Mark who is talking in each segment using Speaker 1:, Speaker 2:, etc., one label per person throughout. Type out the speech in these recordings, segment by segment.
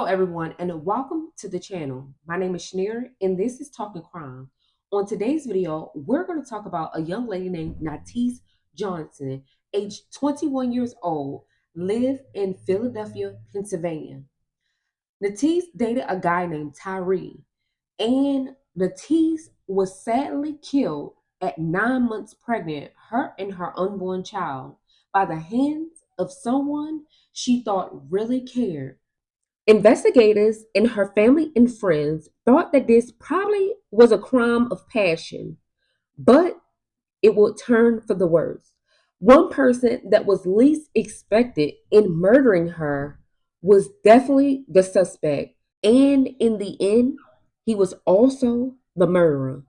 Speaker 1: everyone, and welcome to the channel. My name is Schneer, and this is Talking Crime. On today's video, we're going to talk about a young lady named Natise Johnson, age 21 years old, lived in Philadelphia, Pennsylvania. Natise dated a guy named Tyree, and Natise was sadly killed at 9 months pregnant, her and her unborn child, by the hands of someone she thought really cared. Investigators and her family and friends thought that this probably was a crime of passion, but it would turn for the worse. One person that was least expected in murdering her was definitely the suspect, and in the end, he was also the murderer.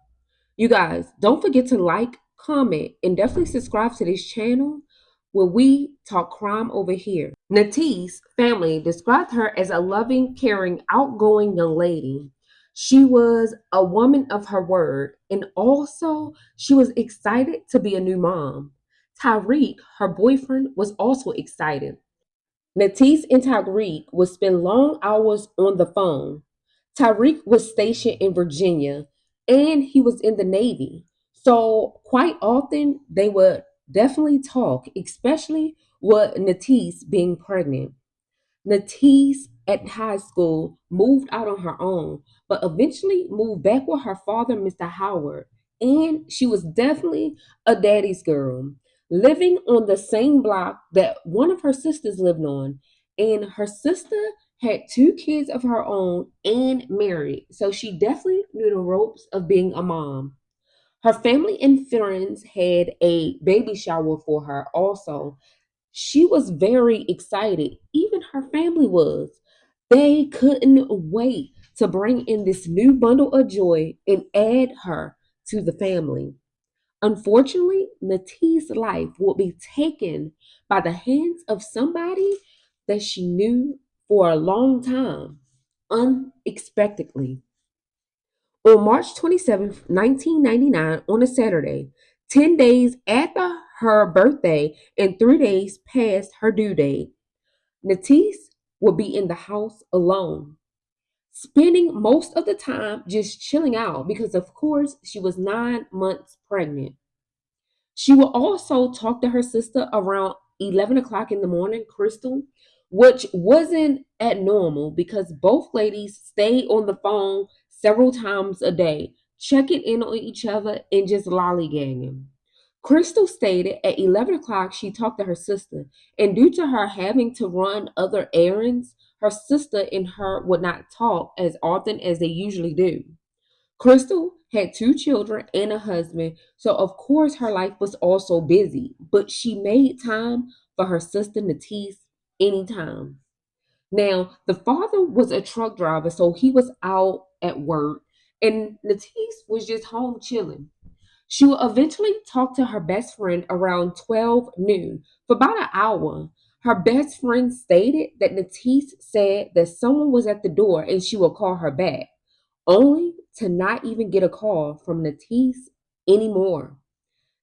Speaker 1: You guys, don't forget to like, comment, and definitely subscribe to this channel where we talk crime over here. Natise's family described her as a loving, caring, outgoing young lady. She was a woman of her word, and also she was excited to be a new mom. Tyreek, her boyfriend, was also excited. Natise and Tyreek would spend long hours on the phone. Tyreek was stationed in Virginia and he was in the Navy. So quite often they would definitely talk, especially with Natise being pregnant. Natise at high school moved out on her own, but eventually moved back with her father, Mr. Howard. And she was definitely a daddy's girl, living on the same block that one of her sisters lived on. And her sister had two kids of her own and married. So she definitely knew the ropes of being a mom. Her family and friends had a baby shower for her also. She was very excited. Even her family was. They couldn't wait to bring in this new bundle of joy and add her to the family. Unfortunately, Natise's life would be taken by the hands of somebody that she knew for a long time, unexpectedly. On March 27th, 1999, on a Saturday, 10 days after her birthday and 3 days past her due date, Natise would be in the house alone, spending most of the time just chilling out because, of course, she was 9 months pregnant. She will also talk to her sister around 11 o'clock in the morning, Crystal, which wasn't at normal because both ladies stayed on the phone several times a day, checking in on each other and just lollygagging. Crystal stated at 11 o'clock she talked to her sister, and due to her having to run other errands, her sister and her would not talk as often as they usually do. Crystal had two children and a husband, so of course her life was also busy, but she made time for her sister Natise anytime. Now, the father was a truck driver, so he was out at work, and Natise was just home chilling. She will eventually talk to her best friend around 12 noon for about an hour. Her best friend stated that Natise said that someone was at the door and she will call her back, only to not even get a call from Natise anymore.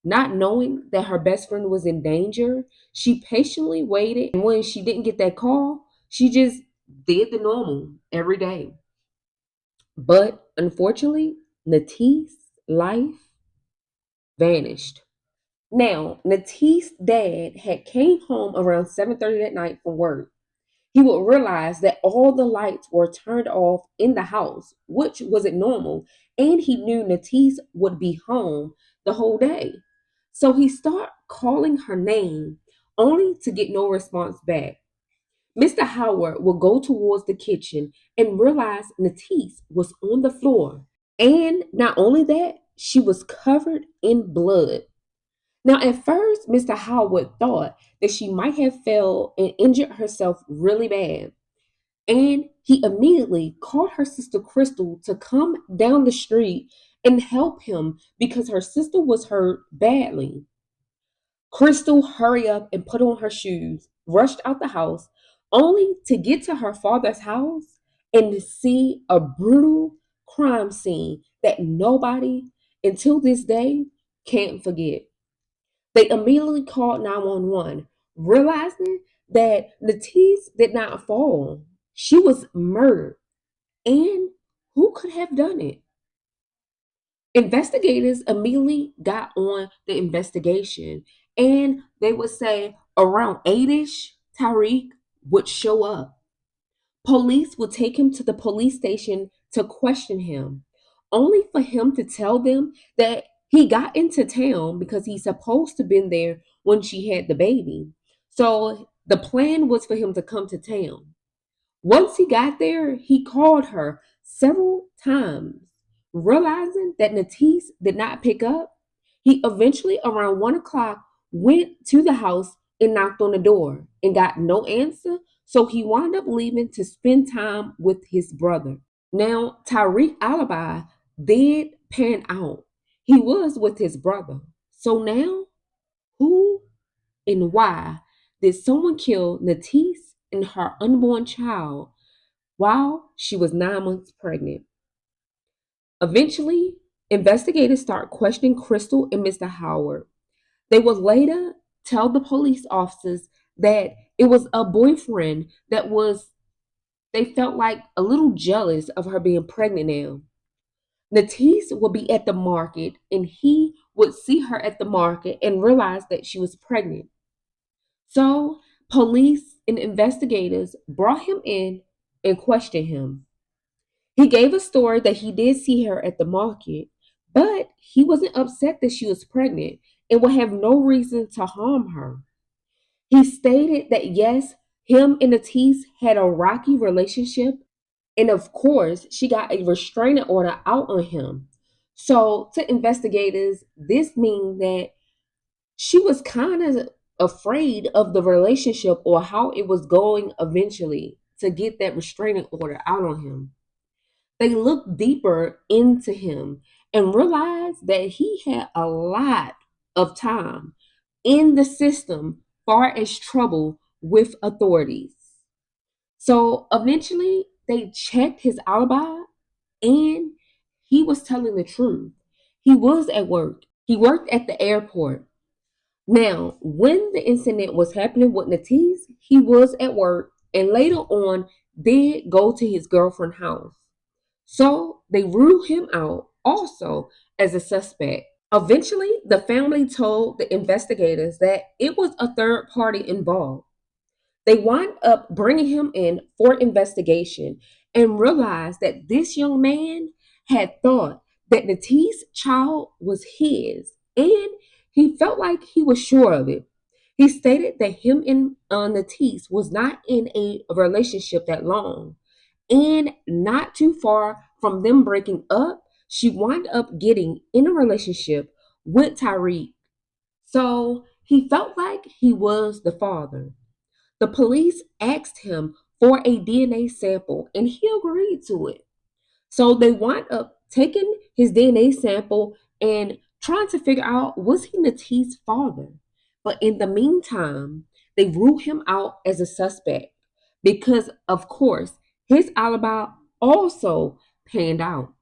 Speaker 1: Not knowing that her best friend was in danger, she patiently waited, and when she didn't get that call, she just did the normal every day. But unfortunately, Natise's life vanished. Now, Natise's dad had came home around 7:30 that night from work. He would realize that all the lights were turned off in the house, which wasn't normal, and he knew Natise would be home the whole day. So he started calling her name, only to get no response back. Mr. Howard would go towards the kitchen and realize Natise was on the floor. And not only that, she was covered in blood. Now, at first, Mr. Howard thought that she might have fell and injured herself really bad. And he immediately called her sister Crystal to come down the street and help him because her sister was hurt badly. Crystal hurried up and put on her shoes, rushed out the house, only to get to her father's house and to see a brutal crime scene that nobody until this day can't forget. They immediately called 911, realizing that Natise did not fall. She was murdered. And who could have done it? Investigators immediately got on the investigation, and they would say around 8ish, Tariq would show up. Police would take him to the police station to question him, only for him to tell them that he got into town because he's supposed to been there when she had the baby. So the plan was for him to come to town. Once he got there, he called her several times. Realizing that Natise did not pick up, he eventually, around 1 o'clock, went to the house and knocked on the door and got no answer. So he wound up leaving to spend time with his brother. Now, Tariq alibi did pan out. He was with his brother. So now, who and why did someone kill Natise and her unborn child while she was 9 months pregnant? Eventually, investigators start questioning Crystal and Mr. Howard. They would later tell the police officers that it was a boyfriend that was, they felt like a little jealous of her being pregnant now. Natise would be at the market and he would see her at the market and realize that she was pregnant. So, police and investigators brought him in and questioned him. He gave a story that he did see her at the market, but he wasn't upset that she was pregnant and would have no reason to harm her. He stated that yes, him and Natise had a rocky relationship, and of course, she got a restraining order out on him. So, to investigators, this means that she was kind of afraid of the relationship or how it was going eventually to get that restraining order out on him. They looked deeper into him and realized that he had a lot of time in the system far as trouble with authorities. So eventually they checked his alibi and he was telling the truth. He was at work. He worked at the airport. Now, when the incident was happening with Natise, he was at work and later on did go to his girlfriend's house. So they ruled him out also as a suspect. Eventually, the family told the investigators that it was a third party involved. They wound up bringing him in for investigation and realized that this young man had thought that Natise's child was his, and he felt like he was sure of it. He stated that him and Natise was not in a relationship that long, and not too far from them breaking up, she wound up getting in a relationship with Tyreek. So he felt like he was the father. The police asked him for a DNA sample and he agreed to it. So they wound up taking his DNA sample and trying to figure out was he Natise's father. But in the meantime, they ruled him out as a suspect because, of course, his alibi also panned out.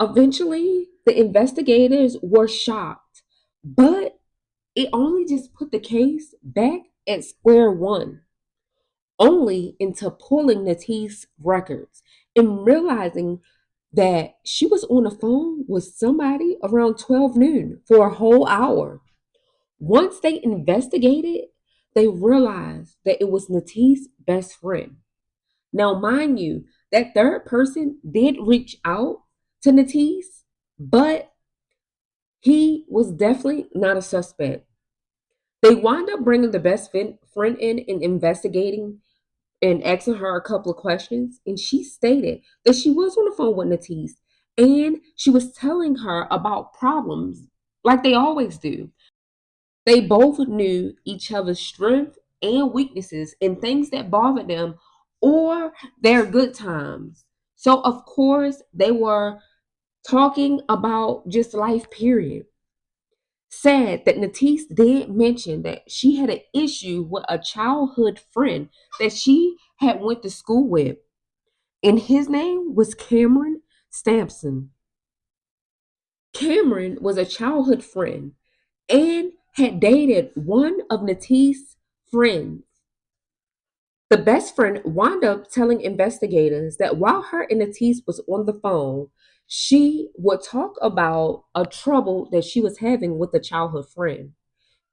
Speaker 1: Eventually, the investigators were shocked, but it only just put the case back at square one, only into pulling Natise's records and realizing that she was on the phone with somebody around 12 noon for a whole hour. Once they investigated, they realized that it was Natise's best friend. Now, mind you, that third person did reach out to Natise, but he was definitely not a suspect. They wound up bringing the friend in and investigating and asking her a couple of questions. And she stated that she was on the phone with Natise and she was telling her about problems like they always do. They both knew each other's strengths and weaknesses and things that bothered them or their good times. So, of course, they were talking about just life, period. Sad that Natise did mention that she had an issue with a childhood friend that she had went to school with, and his name was Cameron Stampson. Cameron was a childhood friend and had dated one of Natise's friends. The best friend wound up telling investigators that while her and Natise was on the phone, she would talk about a trouble that she was having with a childhood friend.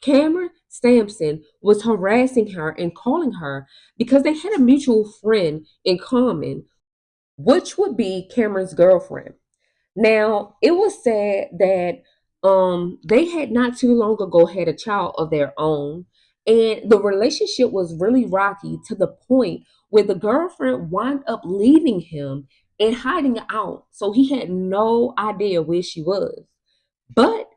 Speaker 1: Cameron Sampson was harassing her and calling her because they had a mutual friend in common, which would be Cameron's girlfriend. Now, it was said that they had not too long ago had a child of their own, and the relationship was really rocky to the point where the girlfriend wound up leaving him and hiding out. So he had no idea where she was. But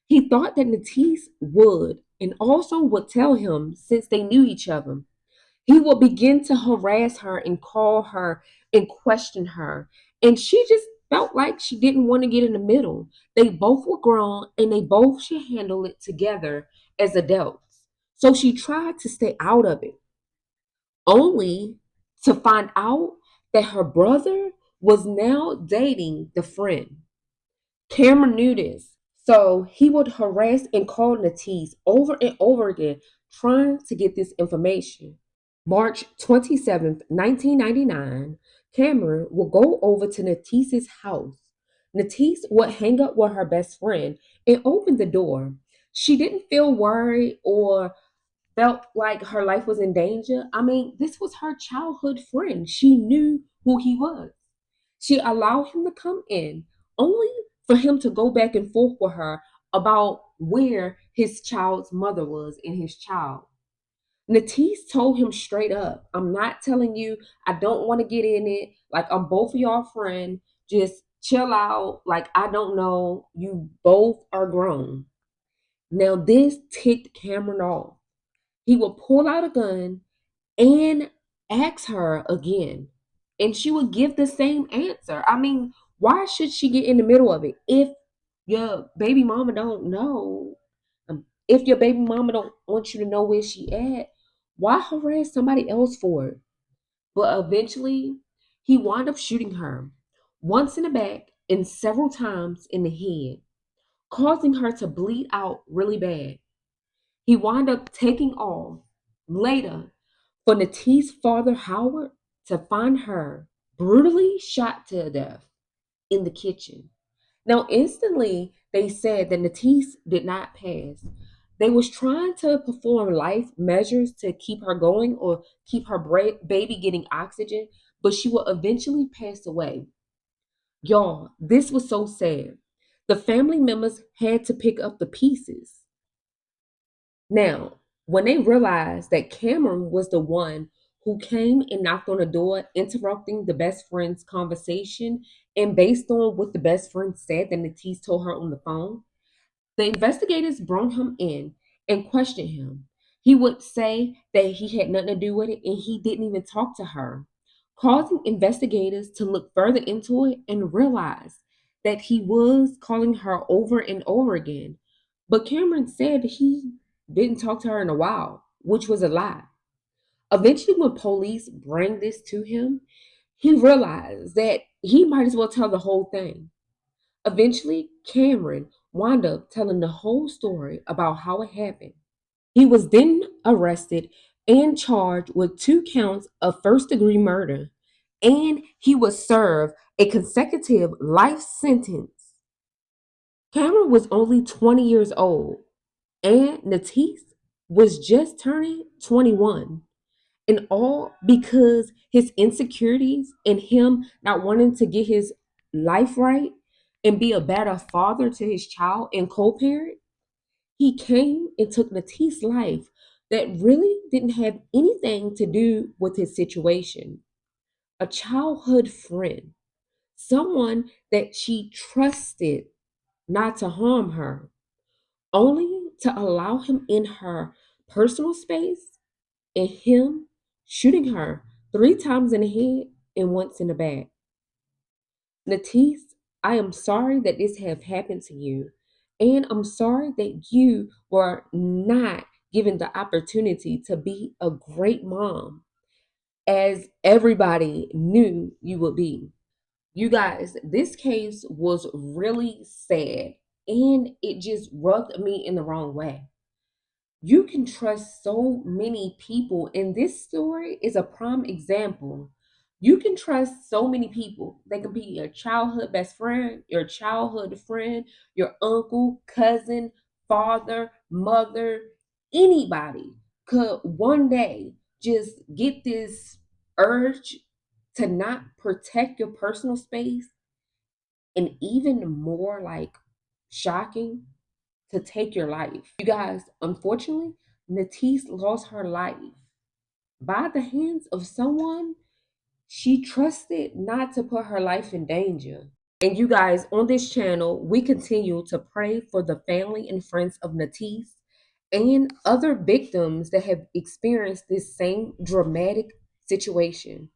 Speaker 1: he thought that Natise would and also would tell him since they knew each other. He would begin to harass her and call her and question her. And she just felt like she didn't want to get in the middle. They both were grown and they both should handle it together as adults. So she tried to stay out of it, only to find out that her brother was now dating the friend. Cameron knew this, so he would harass and call Natise over and over again, trying to get this information. March 27th, 1999, Cameron will go over to Natise's house. Natise would hang up with her best friend and open the door. She didn't feel worried or felt like her life was in danger. I mean, this was her childhood friend. She knew who he was. She allowed him to come in, only for him to go back and forth with her about where his child's mother was and his child. Natise told him straight up, I'm not telling you, I don't want to get in it. Like, I'm both of y'all friend. Just chill out. Like, I don't know. You both are grown. Now, this ticked Cameron off. He would pull out a gun and ask her again. And she would give the same answer. I mean, why should she get in the middle of it if your baby mama don't know? If your baby mama don't want you to know where she at, why harass somebody else for it? But eventually, he wound up shooting her once in the back and several times in the head, causing her to bleed out really bad. He wound up taking off later for Natise's father, Howard, to find her brutally shot to death in the kitchen. Now, instantly, they said that Natise did not pass. They was trying to perform life measures to keep her going or keep her baby getting oxygen, but she will eventually pass away. Y'all, this was so sad. The family members had to pick up the pieces. Now, when they realized that Cameron was the one who came and knocked on the door, interrupting the best friend's conversation, and based on what the best friend said that Natise told her on the phone, the investigators brought him in and questioned him. He would say that he had nothing to do with it and he didn't even talk to her, causing investigators to look further into it and realize that he was calling her over and over again. But Cameron said he didn't talk to her in a while, which was a lie. Eventually, when police bring this to him, he realized that he might as well tell the whole thing. Eventually, Cameron wound up telling the whole story about how it happened. He was then arrested and charged with 2 counts of first degree murder, and he was served a consecutive life sentence. Cameron was only 20 years old, and Natise was just turning 21. And all because his insecurities and him not wanting to get his life right and be a better father to his child and co-parent, he came and took Natise's life that really didn't have anything to do with his situation. A childhood friend, someone that she trusted not to harm her, only to allow him in her personal space and him shooting her 3 times in the head and once in the back. Natise, I am sorry that this have happened to you, and I'm sorry that you were not given the opportunity to be a great mom as everybody knew you would be. You guys, this case was really sad and it just rubbed me in the wrong way. You can trust so many people, and this story is a prime example. You can trust so many people. They can be your childhood best friend, your childhood friend, your uncle, cousin, father, mother, anybody could one day just get this urge to not protect your personal space, and even more like shocking, to take your life. You guys, unfortunately, Natise lost her life by the hands of someone she trusted not to put her life in danger. And you guys, on this channel, we continue to pray for the family and friends of Natise and other victims that have experienced this same dramatic situation.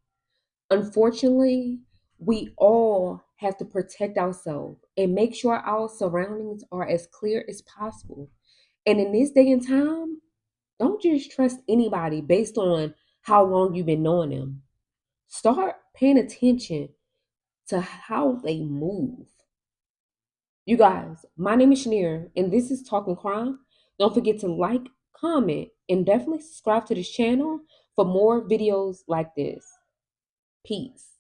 Speaker 1: Unfortunately, we all have to protect ourselves and make sure our surroundings are as clear as possible. And in this day and time, don't just trust anybody based on how long you've been knowing them. Start paying attention to how they move. You guys, my name is Shanir, and this is Talking Crime. Don't forget to like, comment, and definitely subscribe to this channel for more videos like this. Peace.